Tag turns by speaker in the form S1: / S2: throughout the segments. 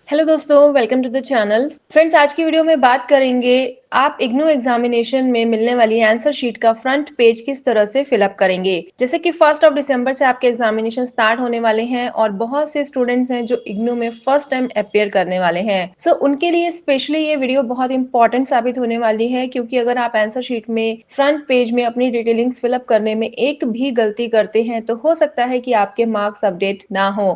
S1: Hello दोस्तों, welcome to the channel. Friends, आज की वीडियो में बात करेंगे आप इग्नू एग्जामिनेशन में मिलने वाली आंसर शीट का फ्रंट पेज किस तरह से फिलअप करेंगे। जैसे कि 1 दिसंबर से आपके एग्जामिनेशन स्टार्ट होने वाले हैं और बहुत से स्टूडेंट्स हैं जो इग्नू में फर्स्ट टाइम अपियर करने वाले हैं। सो उनके लिए स्पेशली ये वीडियो बहुत इंपॉर्टेंट साबित होने वाली है, क्योंकि अगर आप आंसर शीट में फ्रंट पेज में अपनी डिटेलिंग्स फिलअप करने में एक भी गलती करते हैं तो हो सकता है कि आपके मार्क्स अपडेट ना हो।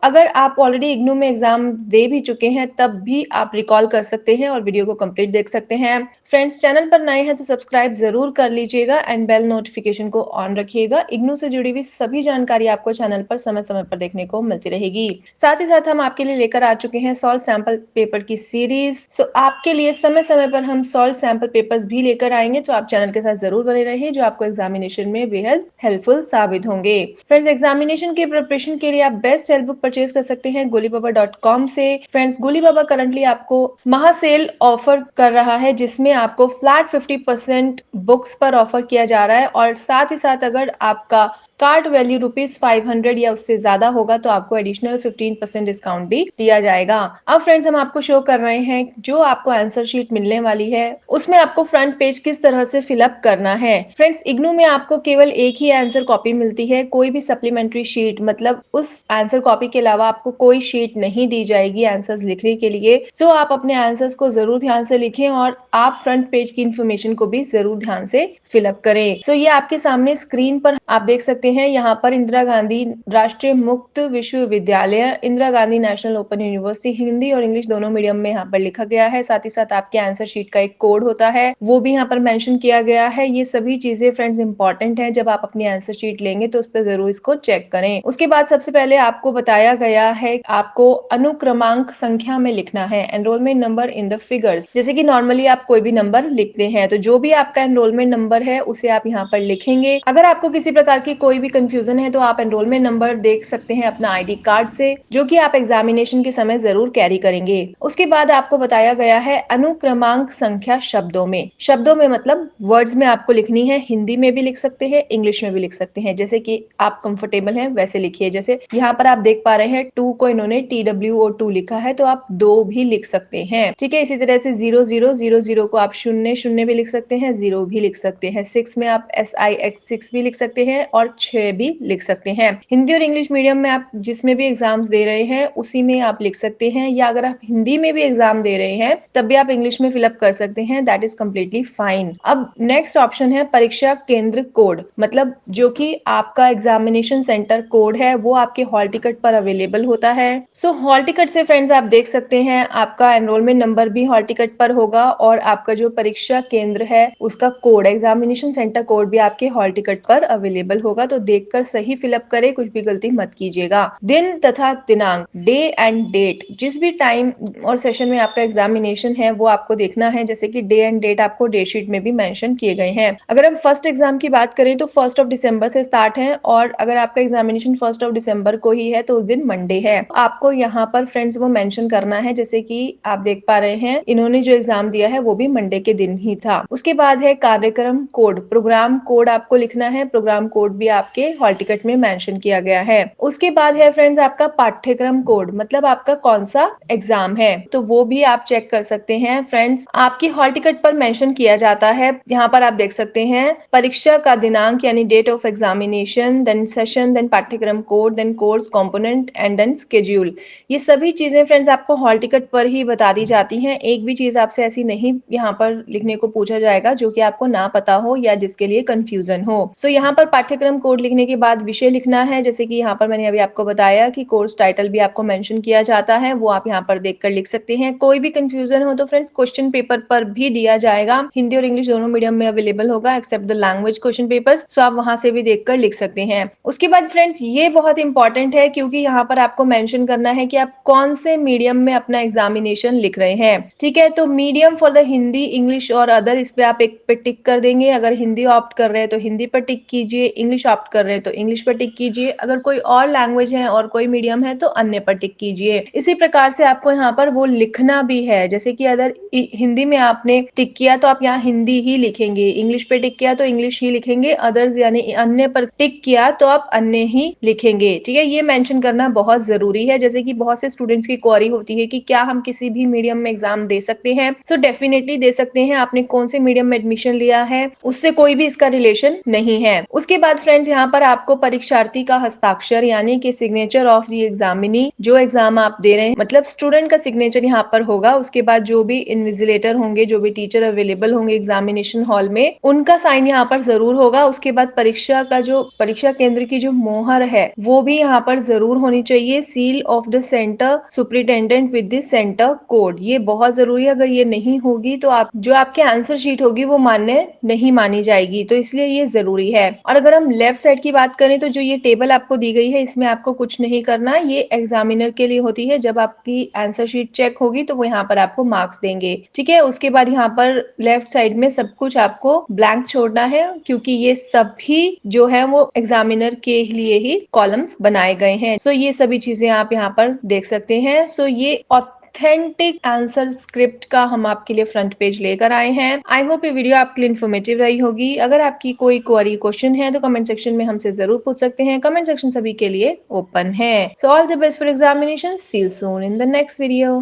S1: अगर आप ऑलरेडी इग्नू में एग्जाम दे भी चुके हैं तब भी आप रिकॉल कर सकते हैं और वीडियो को कंप्लीट देख सकते हैं। फ्रेंड्स, चैनल पर नए हैं तो सब्सक्राइब जरूर कर लीजिएगा एंड बेल नोटिफिकेशन को ऑन रखिएगा। इग्नू से जुड़ी हुई सभी जानकारी आपको चैनल पर समय समय पर देखने को मिलती रहेगी। साथ ही साथ हम आपके लिए लेकर आ चुके हैं सॉल्व सैंपल पेपर की सीरीज। आपके लिए समय समय पर हम सॉल्व सैंपल पेपर्स भी लेकर आएंगे, तो आप चैनल के साथ जरूर बने रहिए, जो आपको एग्जामिनेशन में बेहद हेल्पफुल साबित होंगे। फ्रेंड्स, एग्जामिनेशन के प्रिपरेशन के लिए आप बेस्ट हेल्प बुक परचेज कर सकते हैं goolibaba.com से। फ्रेंड्स, गोलीबाबा करंटली आपको महासेल ऑफर कर रहा है, जिसमें आपको फ्लैट 50% बुक्स पर ऑफर किया जा रहा है और साथ ही साथ अगर आपका कार्ट वैल्यू ₹500 या उससे ज्यादा होगा तो आपको एडिशनल 15% डिस्काउंट भी दिया जाएगा। अब फ्रेंड्स, हम आपको शो कर रहे हैं जो आपको आंसर शीट मिलने वाली है उसमें आपको फ्रंट पेज किस तरह से फिलअप करना है। फ्रेंड्स, इग्नू में आपको केवल एक ही आंसर कॉपी मिलती है, कोई भी सप्लीमेंट्री शीट मतलब उस आंसर कॉपी के अलावा आपको कोई शीट नहीं दी जाएगी आंसर्स लिखने के लिए। आप अपने आंसर्स को जरूर ध्यान से लिखें और आप फ्रंट पेज की इंफॉर्मेशन को भी जरूर ध्यान से फिलअप करें। ये आपके सामने स्क्रीन पर आप देख सकते हैं, यहाँ पर इंदिरा गांधी राष्ट्रीय मुक्त विश्वविद्यालय, Indira Gandhi national open university, Hindi और इंग्लिश दोनों मीडियम में यहाँ पर लिखा गया है। साथ ही साथ आपके आंसर शीट का एक कोड होता है, वो भी यहाँ पर मेंशन किया गया है। ये सभी चीजें फ्रेंड्स इंपॉर्टेंट है, जब आप अपनी आंसर शीट लेंगे तो उस पर जरूर इसको चेक करें। उसके बाद सबसे पहले आपको बताया गया है आपको अनुक्रमांक संख्या में लिखना है, enrolment number in the figures. जैसे कि नॉर्मली आप कोई भी नंबर लिखते हैं तो जो भी आपका एनरोलमेंट नंबर है उसे आप यहाँ पर लिखेंगे। अगर आपको किसी प्रकार की कोई भी कंफ्यूजन है तो आप एनरोलमेंट नंबर देख सकते हैं अपना आईडी कार्ड से, जो कि आप एग्जामिनेशन के समय जरूर कैरी करेंगे। उसके बाद आपको बताया गया है अनुक्रमांक संख्या शब्दों में मतलब वर्ड्स में आपको लिखनी है। हिंदी में भी लिख सकते हैं, इंग्लिश में भी लिख सकते हैं, जैसे कि आप कंफर्टेबल हैं वैसे लिखिए। जैसे यहाँ पर आप देख पा रहे हैं 2 को इन्होंने TWO2 लिखा है तो आप 2 भी लिख सकते हैं। ठीक है, इसी तरह से 0000 को आप शून्य शून्य भी लिख सकते हैं, 0 भी लिख सकते हैं। 6 में आप SIX6 भी लिख सकते हैं और 6 भी लिख सकते हैं। हिंदी और इंग्लिश मीडियम में आप जिसमें भी एग्जाम्स दे रहे हैं उसी में आप लिख सकते हैं, या अगर आप हिंदी में भी एग्जाम दे रहे हैं तब भी आप इंग्लिश में फिलअप कर सकते हैं, दैट इज कम्प्लीटली फाइन। अब नेक्स्ट ऑप्शन है परीक्षा केंद्र कोड, मतलब जो कि आपका एग्जामिनेशन सेंटर कोड है वो आपके हॉल टिकट पर अवेलेबल होता है। हॉल टिकट से फ्रेंड्स आप देख सकते हैं आपका एनरोलमेंट नंबर भी हॉल टिकट पर होगा और आपका जो परीक्षा केंद्र है उसका कोड, एग्जामिनेशन सेंटर कोड भी आपके हॉल टिकट पर अवेलेबल होगा। तो देखकर सही फिलअप करें, कुछ भी गलती मत कीजिएगा। दिन तथा दिनांक, डे एंड डेट, जिस भी टाइम और सेशन में आपका एग्जामिनेशन है वो आपको देखना है। जैसे कि डे एंड डेट आपको डेट शीट में भी मेंशन किए गए हैं। अगर हम फर्स्ट एग्जाम की बात करें तो 1 दिसंबर से स्टार्ट है और अगर आपका एग्जामिनेशन 1 दिसंबर को ही है तो उस दिन मंडे है। आपको यहाँ पर फ्रेंड्स वो मेंशन करना है, जैसे कि आप देख पा रहे हैं इन्होंने जो एग्जाम दिया है वो भी मंडे के दिन ही था। उसके बाद है कार्यक्रम कोड, प्रोग्राम कोड आपको लिखना है, प्रोग्राम कोड भी आपके हॉल टिकट में मेंशन किया गया है। उसके बाद है फ्रेंड्स आपका पाठ्यक्रम कोड, मतलब आपका कौन सा एग्जाम है तो वो भी आप चेक कर सकते हैं। फ्रेंड्स, आपकी हॉल टिकट पर मेंशन किया जाता है, यहाँ पर आप देख सकते हैं परीक्षा का दिनांक यानी date of examination, then session, then पाठ्यक्रम code, then course component and then schedule. ये सभी चीजें फ्रेंड्स आपको हॉल टिकट पर ही बता दी जाती हैं। एक भी चीज आपसे ऐसी नहीं यहाँ पर लिखने को पूछा जाएगा जो कि आपको ना पता हो या जिसके लिए कंफ्यूजन हो। यहाँ पर पाठ्यक्रम कोड लिखने के बाद विषय लिखना है, जैसे कि यहाँ पर मैंने अभी आपको बताया कि कोर्स टाइटल भी आपको मेंशन किया जाता है, वो आप यहाँ पर देखकर लिख सकते हैं। कोई भी कंफ्यूजन हो तो फ्रेंड्स क्वेश्चन पेपर पर भी दिया जाएगा, हिंदी और इंग्लिश दोनों मीडियम में अवेलेबल होगा except the language question papers, so आप वहां से भी देखकर लिख सकते हैं। उसके बाद फ्रेंड्स ये बहुत इंपॉर्टेंट है, क्योंकि यहाँ पर आपको मेंशन करना है कि आप कौन से मीडियम में अपना एग्जामिनेशन लिख रहे हैं। ठीक है, तो medium for the Hindi, English और अदर, इस पे आप एक पे टिक कर देंगे। अगर हिंदी ऑप्ट कर रहे हैं तो हिंदी पर टिक कीजिए, इंग्लिश ऑप्ट ऑप्ट कर रहे हैं तो इंग्लिश पर टिक कीजिए, अगर कोई और लैंग्वेज है और कोई मीडियम है तो अन्य पर टिक कीजिए। इसी प्रकार से आपको यहाँ पर वो लिखना भी है, जैसे कि अगर हिंदी में आपने टिक किया तो आप यहाँ हिंदी ही लिखेंगे, इंग्लिश पे टिक किया तो इंग्लिश ही लिखेंगे, अदर्स यानी अन्य पर टिक किया तो आप अन्य ही लिखेंगे। ठीक है, ये मेंशन करना बहुत जरूरी है। जैसे कि बहुत से स्टूडेंट्स की क्वेरी होती है कि क्या हम किसी भी मीडियम में एग्जाम दे सकते हैं? सो डेफिनेटली दे सकते हैं। आपने कौन से मीडियम में एडमिशन लिया है उससे कोई भी इसका रिलेशन नहीं है। उसके बाद फ्रेंड्स यहाँ पर आपको परीक्षार्थी का हस्ताक्षर यानी कि सिग्नेचर ऑफ द एग्जामिनी, जो एग्जाम आप दे रहे हैं मतलब स्टूडेंट का सिग्नेचर यहाँ पर होगा। उसके बाद जो भी इन्विजिलेटर होंगे, जो भी टीचर अवेलेबल होंगे एग्जामिनेशन हॉल में, उनका साइन यहाँ पर जरूर होगा। उसके बाद परीक्षा का जो परीक्षा केंद्र की जो मोहर है वो भी यहाँ पर जरूर होनी चाहिए। Seal of the centre superintendent with the centre code, ये बहुत जरूरी है। अगर ये नहीं होगी तो आप जो आपके आंसर शीट होगी वो मान्य नहीं मानी जाएगी, तो इसलिए ये जरूरी है। और अगर हम लेफ्ट साइड की बात करें तो जो ये टेबल आपको दी गई है इसमें आपको कुछ नहीं करना, ये एग्जामिनर के लिए होती है। जब आपकी आंसर शीट चेक होगी तो वो यहाँ पर आपको मार्क्स देंगे। ठीक है, उसके बाद यहाँ पर लेफ्ट साइड में सब कुछ आपको ब्लैंक छोड़ना है, क्योंकि ये सभी जो है वो एग्जामिनर के लिए ही कॉलम्स बनाए गए हैं। सो ये सभी चीजें आप यहाँ पर देख सकते हैं। सो ये ऑथेंटिक आंसर स्क्रिप्ट का हम आपके लिए फ्रंट पेज लेकर आए हैं। आई होप ये वीडियो आपके लिए इन्फॉर्मेटिव रही होगी। अगर आपकी कोई क्वेरी क्वेश्चन है तो कमेंट सेक्शन में हमसे जरूर पूछ सकते हैं। कमेंट सेक्शन सभी के लिए ओपन है। So all the best for examination. See you soon in the next video.